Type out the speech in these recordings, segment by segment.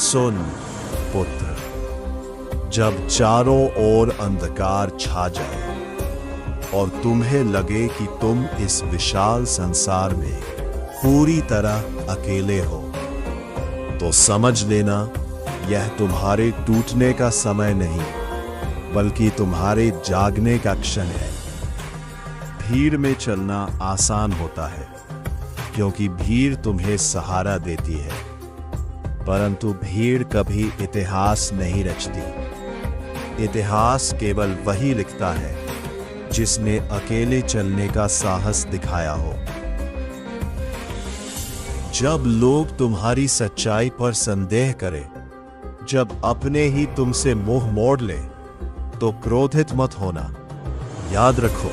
सुन पुत्र, जब चारों ओर अंधकार छा जाए और तुम्हें लगे कि तुम इस विशाल संसार में पूरी तरह अकेले हो, तो समझ लेना यह तुम्हारे टूटने का समय नहीं, बल्कि तुम्हारे जागने का क्षण है। भीड़ में चलना आसान होता है क्योंकि भीड़ तुम्हें सहारा देती है, परंतु भीड़ कभी इतिहास नहीं रचती। इतिहास केवल वही लिखता है जिसने अकेले चलने का साहस दिखाया हो। जब लोग तुम्हारी सच्चाई पर संदेह करें, जब अपने ही तुमसे मुंह मोड़ ले, तो क्रोधित मत होना। याद रखो,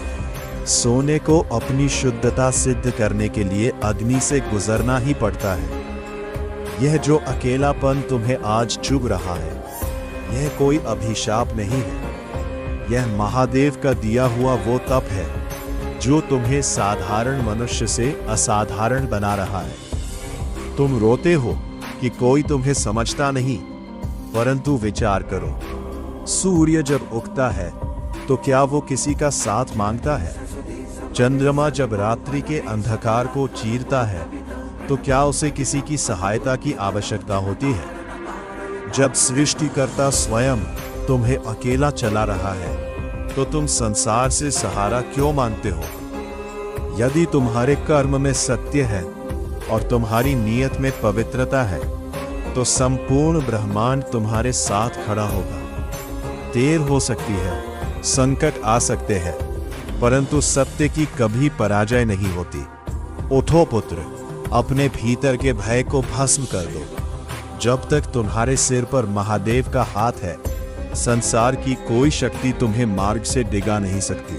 सोने को अपनी शुद्धता सिद्ध करने के लिए अग्नि से गुजरना ही पड़ता है। यह जो अकेलापन तुम्हें आज चुभ रहा है, यह कोई अभिशाप नहीं है। यह महादेव का दिया हुआ वो तप है जो तुम्हें साधारण मनुष्य से असाधारण बना रहा है। तुम रोते हो कि कोई तुम्हें समझता नहीं, परंतु विचार करो, सूर्य जब उगता है तो क्या वो किसी का साथ मांगता है? चंद्रमा जब रात्रि के अंधकार को चीरता है तो क्या उसे किसी की सहायता की आवश्यकता होती है? जब सृष्टिकर्ता स्वयं तुम्हें अकेला चला रहा है, तो तुम संसार से सहारा क्यों मांगते हो? यदि तुम्हारे कर्म में सत्य है और तुम्हारी नीयत में पवित्रता है, तो संपूर्ण ब्रह्मांड तुम्हारे साथ खड़ा होगा। देर हो सकती है, संकट आ सकते हैं, परंतु सत्य की कभी पराजय नहीं होती। उठो पुत्र, अपने भीतर के भय को भस्म कर दो। जब तक तुम्हारे सिर पर महादेव का हाथ है, संसार की कोई शक्ति तुम्हें मार्ग से डिगा नहीं सकती।